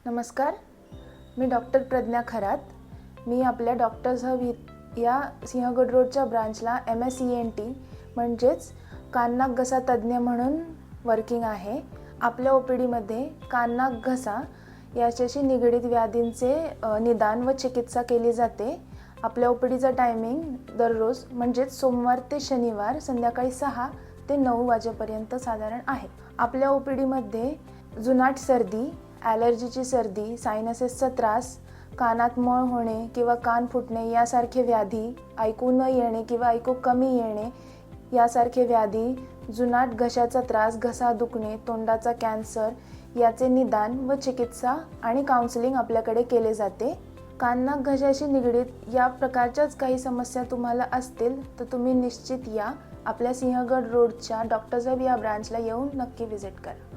नमस्कार, मी डॉक्टर प्रज्ञा खरात। मी आपल्या doctors hub या सिंहगड रोडच्या ब्रांचला MSENT म्हणजेच कान नाक घसा तज्ञ म्हणून वर्किंग आहे। आपल्या OPDमध्ये कान नाक घसा याच्याशी निगडित व्याधींचे निदान व चिकित्सा केली जाते। आपल्या OPDचा टायमिंग दररोज म्हणजेच सोमवार ते शनिवार संध्याकाळी 6 ते 9 वाजेपर्यंत साधारण आहे। आपल्या OPDमध्ये जुनाट सर्दी, ॲलर्जीची सर्दी, सायनसेसचा त्रास, कानात मळ होणे किंवा कान फुटणे यासारखे व्याधी, ऐकू न येणे किंवा ऐकू कमी येणे यासारखे व्याधी, जुनाट घशाचा त्रास, घसा दुखणे, तोंडाचा कॅन्सर याचे निदान व चिकित्सा आणि काउन्सिलिंग आपल्याकडे केले जाते। कान नाक घशाशी निगडित या प्रकारच्याच काही समस्या तुम्हाला असतील तर तुम्ही निश्चित या आपल्या सिंहगड रोडच्या डॉक्टर्स हब या ब्रांचला येऊन नक्की व्हिजिट करा।